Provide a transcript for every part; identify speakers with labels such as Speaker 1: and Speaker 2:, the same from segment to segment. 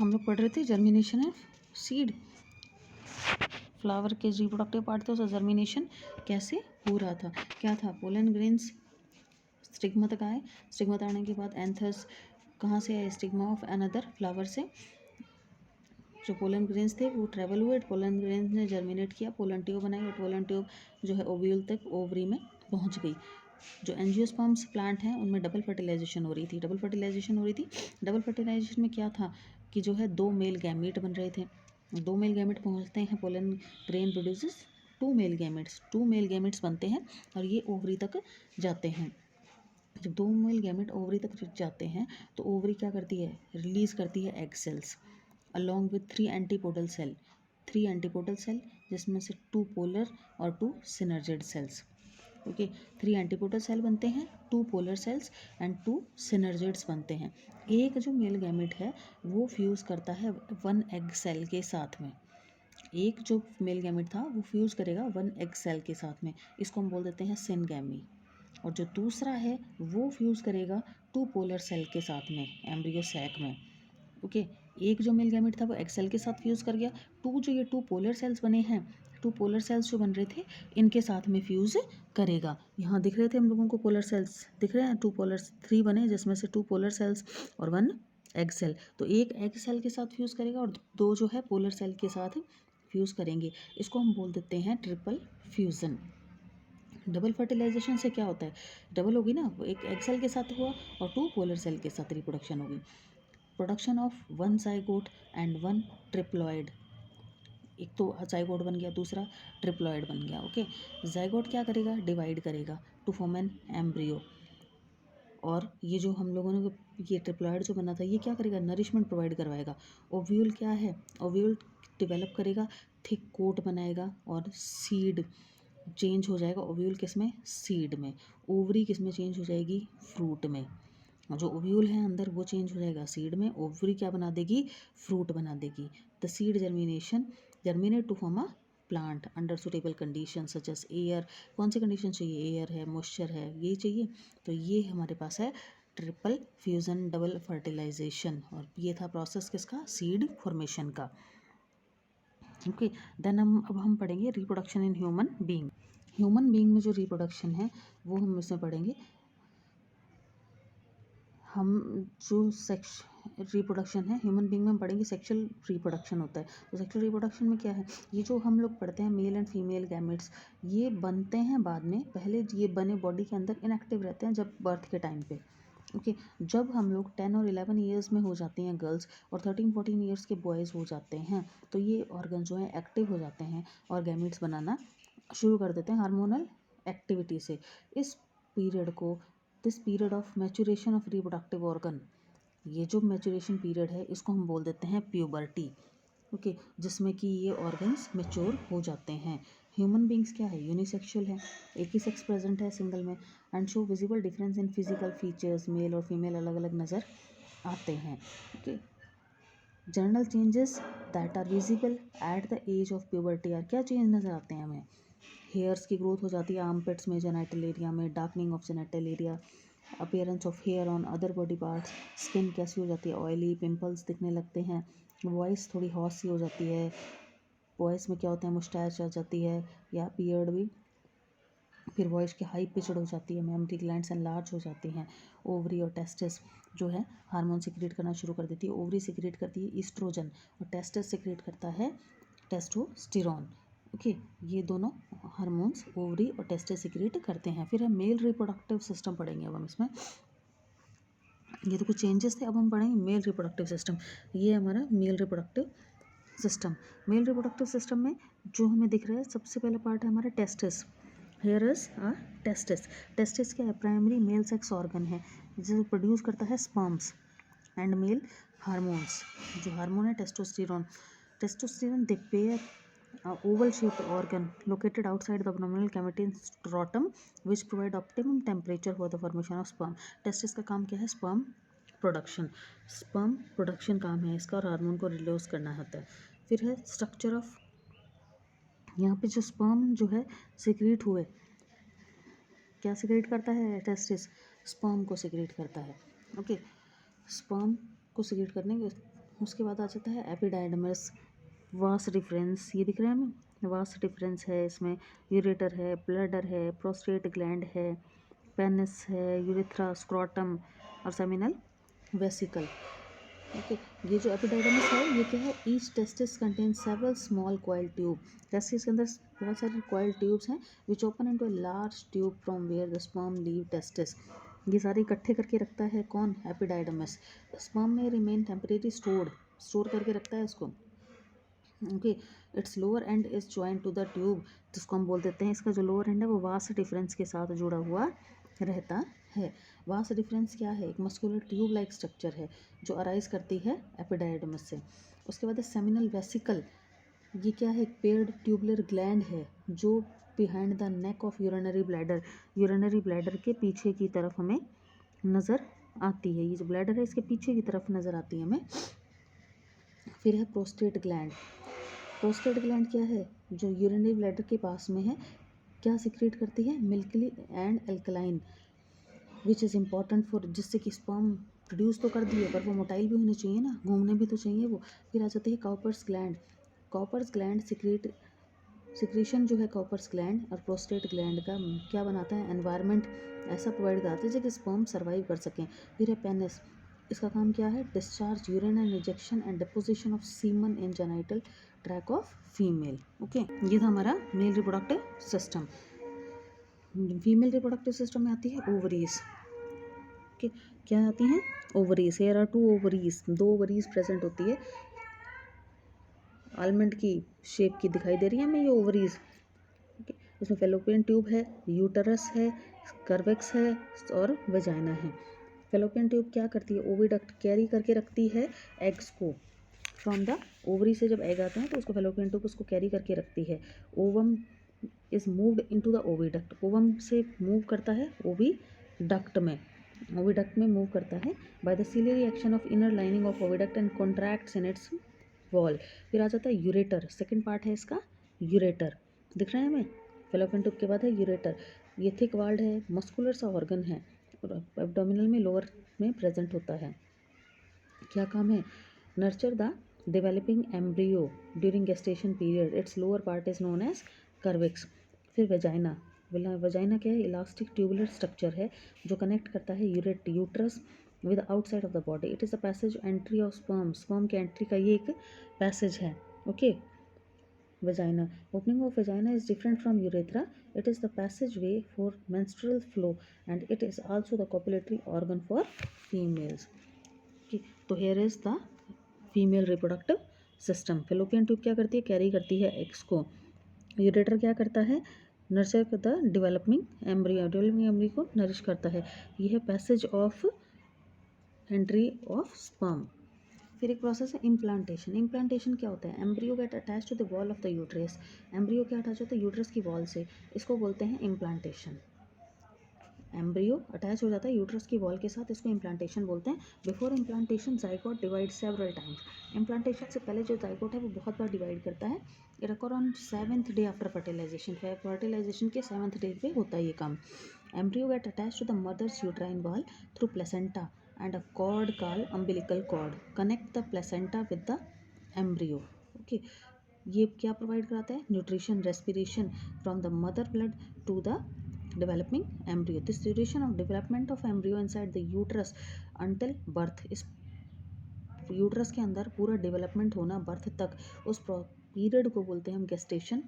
Speaker 1: हम लोग पढ़ रहे थे जर्मिनेशन है सीड, फ्लावर के रिप्रोडक्टिव पार्ट थे, उसका जर्मिनेशन कैसे हो रहा था, क्या था, पोलन ग्रेन्स स्टिग्मा तक आए, स्टिग्मा तक आने के बाद एंथस कहाँ से आए, स्टिग्मा ऑफ अनदर फ्लावर से, जो पोलन ग्रेन्स थे वो ट्रेवल हुए, पोलन ग्रेन्स ने जर्मिनेट किया, पोलन ट्यूब बनाई और पोलन ट्यूब जो है ओव्यूल तक ओवरी में पहुंच गई। जो एंजियोस्पर्म्स प्लांट हैं उनमें डबल फर्टिलाइजेशन हो रही थी, डबल फर्टिलाइजेशन में क्या था कि जो है 2 मेल गैमीट बन रहे थे, 2 मेल गैमीट पहुंचते हैं, pollen grain produces 2 male gametes, 2 male gametes बनते हैं और ये ओवरी तक जाते हैं। जब 2 मेल गैमेट ओवरी तक जाते हैं तो ओवरी क्या करती है, रिलीज करती है egg cells along with 3 antipodal cell, 3 antipodal cell जिसमें से 2 पोलर और 2 synergid cells. Okay, 3 antipodal cell बनते हैं, 2 पोलर सेल्स एंड 2 सिनर्जिड्स बनते हैं। एक जो मेल गैमेट है वो फ्यूज़ करता है 1 एग सेल के साथ में, एक जो मेल गैमेट था वो फ्यूज़ करेगा 1 एग सेल के साथ में, इसको हम बोल देते हैं सिनगैमी। और जो दूसरा है वो फ्यूज़ करेगा 2 पोलर सेल के साथ में एम्ब्रियो सैक में। ओके, एक जो मेल गैमेट था वो एग सेल के साथ फ्यूज़ कर गया, 2 पोलर सेल्स बने हैं, 2 पोलर सेल्स जो बन रहे थे इनके साथ में फ्यूज़ करेगा। यहाँ दिख रहे थे हम लोगों को पोलर सेल्स दिख रहे हैं, 2 पोलर 3 बने जिसमें से 2 पोलर सेल्स और 1 एग सेल, तो एक एग सेल के साथ फ्यूज़ करेगा और 2 जो है पोलर सेल के साथ फ्यूज़ करेंगे, इसको हम बोल देते हैं ट्रिपल फ्यूज़न। डबल फर्टिलाइजेशन से क्या होता है, डबल होगी ना, एक एग सेल के साथ हुआ और 2 पोलर सेल के साथ रिप्रोडक्शन होगी, production of 1 zygote and 1 triploid, एक तो जाइगोट बन गया, दूसरा ट्रिप्लॉइड बन गया। ओके, जाइगोट क्या करेगा, डिवाइड करेगा टू फॉर्म एन एम्ब्रियो, और ये जो हम लोगों ने ये ट्रिप्लॉइड जो बना था ये क्या करेगा, नरिशमेंट प्रोवाइड करवाएगा। ओव्यूल क्या है, ओव्यूल डेवलप करेगा, थिक कोट बनाएगा और सीड चेंज हो जाएगा, ओव्यूल किस में, सीड में, ओवरी किस में चेंज हो जाएगी, फ्रूट में, जो ओव्यूल है अंदर वो चेंज हो जाएगा सीड में, ओवरी क्या बना देगी, फ्रूट बना देगी। The seed germinate to form a plant under suitable condition such as air, कौन सी कंडीशन चाहिए, एयर है, मॉइस्चर है, यही चाहिए, तो ये हमारे पास है ट्रिपल फ्यूज़न डबल फर्टिलाइजेशन, और ये था प्रोसेस किसका, सीड फॉर्मेशन का। ओके, देन अब हम पढ़ेंगे reproduction in human being. Human being में जो रिप्रोडक्शन है वो हम इसमें पढ़ेंगे, हम जो सेक्स रिप्रोडक्शन है ह्यूमन बीइंग में हम पढ़ेंगे सेक्सुअल रिप्रोडक्शन होता है। तो सेक्सुअल रिप्रोडक्शन में क्या है, ये जो हम लोग पढ़ते हैं मेल एंड फीमेल गैमेट्स ये बनते हैं बाद में, पहले ये बने बॉडी के अंदर इनएक्टिव रहते हैं जब बर्थ के टाइम पे। ओके, जब हम लोग 10 और 11 ईयर्स में हो जाती हैं गर्ल्स और 13-14 ईयर्स के बॉयज़ हो जाते हैं तो ये ऑर्गन जो है एक्टिव हो जाते हैं और गैमेट्स बनाना शुरू कर देते हैं हार्मोनल एक्टिविटी से। इस पीरियड को this period of maturation of reproductive organ, ये जो मैचुरेशन पीरियड है इसको हम बोल देते हैं प्यूबर्टी। ओके, जिसमें कि ये ऑर्गन्स मैच्योर हो जाते हैं। ह्यूमन बींग्स क्या है, यूनिसेक्सुअल है, एक ही सेक्स प्रेजेंट है सिंगल में, and show visible difference in physical features, male और फीमेल अलग अलग नज़र आते हैं। Okay, general changes that are visible at the age of puberty are, क्या चेंज नज़र आते हैं हमें, हेयर्स की ग्रोथ हो जाती है आर्मपिट्स में, जेनिटल एरिया में, darkening of genital area, appearance of hair on other body parts, skin कैसी हो जाती है, ऑयली, पिंपल्स दिखने लगते हैं, वॉइस थोड़ी हॉर्स सी हो जाती है, वॉइस में क्या होता है, मुस्टैच आ जाती है या बियर्ड भी, फिर वॉइस की हाई पिचड हो जाती है, मेमरी ग्लैंड्स एनलार्ज हो जाती हैं, ओवरी और टेस्टिस जो है हार्मोन सिक्रेट करना शुरू कर देती है, ओवरी सिक्रेट करती है ईस्ट्रोजन और टेस्टिस सिक्रेट करता है टेस्टोस्टेरोन। ओके, ये दोनों हार्मोन्स ओवरी और टेस्टिस सिक्रेट करते हैं। फिर हम मेल रिप्रोडक्टिव सिस्टम पढ़ेंगे अब हम इसमें, ये तो कुछ चेंजेस थे, अब हम पढ़ेंगे मेल रिप्रोडक्टिव सिस्टम। ये हमारा male reproductive system, mail reproductive system में जो हमें दिख रहा है सबसे पहला पार्ट है हमारा testis, here is a testis. Testis क्या है, प्राइमरी मेल सेक्स ऑर्गन है जो प्रोड्यूस करता है स्पर्म्स एंड मेल हार्मोन्स, जो हार्मोन है testosterone. Testosterone they pair oval shaped organ located outside the abdominal cavity in scrotum which provide optimum temperature for the formation of sperm। Testis का काम क्या है, स्पर्म प्रोडक्शन काम है इसका और हार्मोन को रिलीज करना होता है। फिर है स्ट्रक्चर ऑफ, यहाँ पे जो स्पर्म जो है सिक्रीट हुए, क्या सिक्रीट करता है टेस्टिस, स्पर्म को सिक्रीट करता है। ओके, स्पर्म को सिक्रीट करने के उसके बाद आ जाता है एपिडाइडमस। वास डिफरेंस ये दिख रहा है हमें, वास डिफरेंस है इसमें। यूरेटर है, ब्लैडर है, प्रोस्टेट ग्लैंड है, पेनिस है, यूरेथ्रा, स्क्रोटम और सेमिनल वेसिकल। ओके, ये जो एपिडाइडमिस है ये क्या है, each testis contain several small coil tube. Testis के अंदर बहुत सारे कॉइल ट्यूब्स हैं which open into a large tube from where the sperm leave testis. ये सारे इकट्ठे करके रखता है कौन, एपिडाइडमिस। स्पर्म में रिमेन टेम्परेरी स्टोर करके रखता है इसको। Okay, its lower and is joint to the tube, जिसको हम बोल देते हैं इसका जो लोअर एंड है वो वास डिफरेंस के साथ जुड़ा हुआ रहता है। वास डिफरेंस क्या है, एक मस्कुलर ट्यूब लाइक स्ट्रक्चर है जो अराइज करती है एपिडाइडमस से। उसके बाद सेमिनल वेसिकल, ये क्या है, एक पेयर्ड ट्यूबुलर ग्लैंड है जो behind the neck of urinary bladder, urinary bladder के पीछे की तरफ हमें नज़र आती है। ये जो ब्लैडर है इसके पीछे की तरफ नज़र आती है हमें। फिर है प्रोस्टेट ग्लैंड। प्रोस्टेट ग्लैंड क्या है, जो यूरिनरी ब्लैडर के पास में है, क्या सिक्रेट करती है, milky and alkaline which is important for, जिससे कि स्पर्म प्रोड्यूस तो कर दिए पर वो मोटाइल भी होने चाहिए ना, घूमने भी तो चाहिए वो। फिर आ जाती है Cowper's gland. Cowper's gland secretion जो है कॉपर्स ग्लैंड और प्रोस्टेट ग्लैंड का क्या बनाता है, एनवायरनमेंट ऐसा प्रोवाइड कराता है जिससे स्पर्म सर्वाइव कर सकें। फिर है पेनिस, इसका काम क्या है, discharge urine and injection and deposition of semen in genital tract of female. Okay, ये था हमारा male reproductive system. Female reproductive system में आती है ओवरीज। ओके, क्या आती हैं, ovaries. Here are two ovaries, 2 ovaries present होती है। आलमंड की शेप की दिखाई दे रही है हमें ये ओवरीज। ओके, इसमें फेलोपियन ट्यूब है, यूटरस है, कर्वेक्स है और वेजाइना है। फेलोपियन ट्यूब क्या करती है, ओविडक्ट कैरी करके रखती है एग्स को। फ्रॉम द ओवरी से जब एग आते हैं तो उसको फेलोपियन ट्यूब उसको कैरी करके रखती है। Ovum is moved into the oviduct, ovum से मूव करता है ओविडक्ट में, ओविडक्ट में मूव करता है by the ciliary action of inner lining of oviduct and contracts in its wall. फिर आ जाता है यूरेटर, सेकंड पार्ट है इसका यूरेटर, दिख रहा है हमें। फेलोपियन ट्यूब के बाद है यूरेटर। ये थिक वाल्ड है, मस्कुलर सा ऑर्गन है और एब्डोमिनल में लोअर में प्रेजेंट होता है। क्या काम है, nurture the developing embryo during gestation period, its lower part is known as cervix. फिर वेजाइना, वेजाइना क्या है, इलास्टिक ट्यूबुलर स्ट्रक्चर है जो कनेक्ट करता है uterus with outside of the body. It is the passage entry of sperm, sperm के entry का ये एक पैसेज है। Okay, vagina, opening of vagina is different from urethra, it is the passageway for menstrual flow and it is also the copulatory organ for females. Okay, तो here is the female reproductive system. Fallopian tube क्या करती है, carry करती है eggs को। Ureter क्या करता है, nurture the developing embryo, developing embryo को नरिश करता है। यह है passage of entry of sperm. फिर एक प्रोसेस है इम्प्लांटेशन। इम्प्लांटेशन क्या होता है, embryo get attach to the wall of the uterus, embryo क्या अटैच होता है यूट्रस की वॉल से, इसको बोलते हैं इम्प्लांटेशन। एम्ब्रियो अटैच हो जाता है यूट्रस की वॉल के साथ, इसको इम्प्लांटेशन बोलते हैं। Before implantation zygote divide several times, implantation से पहले जो जाइगोट है वो बहुत बार डिवाइड करता है। It occur on 7th day after fertilisation, fertilisation के 7th डे पे होता है ये काम। Embryo get attach to the mother's uterine wall through placenta and a cord called umbilical cord connect the placenta with the embryo. Okay, ये क्या provide कराता है, nutrition, respiration from the mother blood to the developing embryo. This duration of development of embryo inside the uterus until birth, इस uterus के अंदर पूरा development होना birth तक, उस पीरियड को बोलते हैं हम गेस्टेशन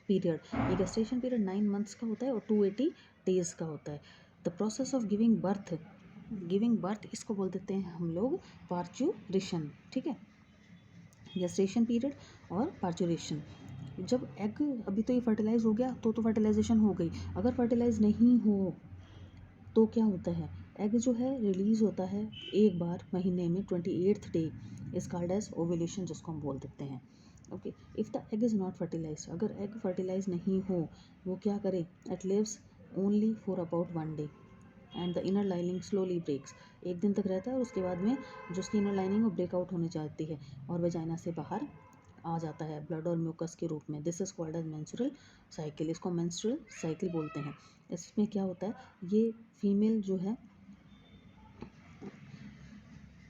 Speaker 1: पीरियड। ये गेस्टेशन पीरियड 9 months का होता है और 280 days का होता है। The process of giving birth इसको बोल देते हैं हम लोग पार्चुरेशन। ठीक है, गेस्टेशन पीरियड और पार्चुरेशन। जब एग, अभी तो ये फर्टिलाइज हो गया तो फर्टिलाइजेशन हो गई, अगर फर्टिलाइज नहीं हो तो क्या होता है, एग जो है रिलीज होता है एक बार महीने में, 28th day is called as ovulation, जिसको हम बोल देते हैं। Okay, if the egg is not fertilise, अगर एग फर्टिलाइज नहीं हो वो क्या करे, it lives only for about 1 day and the inner lining slowly breaks, 1 दिन तक रहता है और उसके बाद में जो उसकी इनर लाइनिंग वो ब्रेकआउट होने जाती है और वेजाइना से बाहर आ जाता है ब्लड और म्यूकस के रूप में। This is called as menstrual cycle, इसको मेंस्ट्रुअल साइकिल बोलते हैं। इसमें क्या होता है, ये फीमेल जो है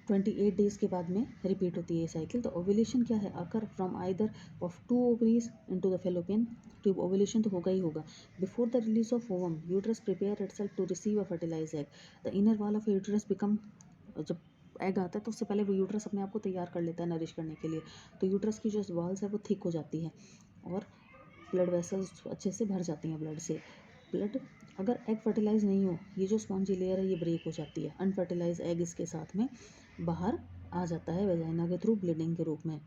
Speaker 1: 28 डेज के बाद में रिपीट होती है ये साइकिल। तो ओव्यूलेशन क्या है, occur from either of 2 ovaries into the fallopian tube. Ovulation तो होगा ही होगा। Before the release of ovum uterus prepare itself to receive a fertilise egg. The inner wall of uterus become, जब egg आता है तो उससे पहले वो यूट्रस अपने आप को तैयार कर लेता है नरिश करने के लिए। तो यूट्रस की जो वॉल्स है वो थिक हो जाती है और ब्लड वेसल्स अच्छे से भर जाती हैं ब्लड से। ब्लड, अगर एग फर्टिलाइज नहीं हो, ये जो स्पॉन्जी लेयर है ये ब्रेक हो जाती है। अनफर्टिलाइज एग इसके साथ में बाहर आ जाता है वेजाइना के थ्रू ब्लीडिंग के रूप में।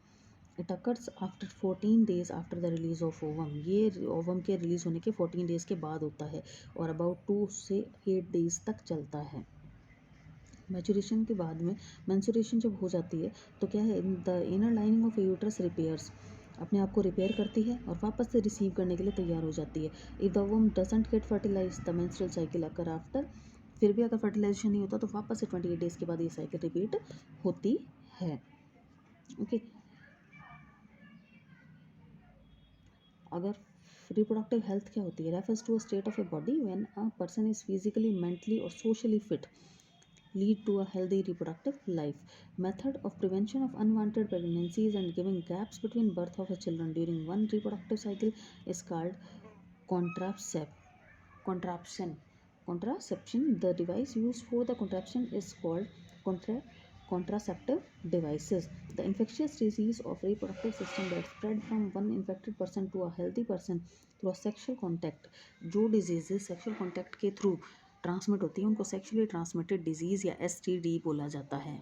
Speaker 1: It occurs after 14 days after the release of ovum. ये ओवम के रिलीज होने के 14 डेज के बाद होता है और अबाउट 2 से 8 डेज तक चलता है। मैचुरेशन के बाद में मेंस्ट्रुएशन जब हो जाती है तो क्या है, the inner lining of uterus repairs, अपने आप को रिपेयर करती है और वापस से रिसीव करने के लिए तैयार हो जाती है। If the womb doesn't get fertilise the menstrual cycle occur after, फिर भी अगर फर्टिलाइजेशन नहीं होता तो वापस से 28 डेज के बाद ये साइकिल रिपीट होती है। ओके, अगर रिप्रोडक्टिव हेल्थ क्या होती है, refers to a state of a body when a person is physically, mentally और socially fit, lead to a healthy reproductive life. Method of prevention of unwanted pregnancies and giving gaps between birth of a children during one reproductive cycle is called contraception. Contraception. The device used for the contraception is called contraceptive devices. The infectious disease of reproductive system that spread from one infected person to a healthy person through a sexual contact. जो diseases sexual contact के through transmit होती है उनको sexually transmitted disease या STD बोला जाता है।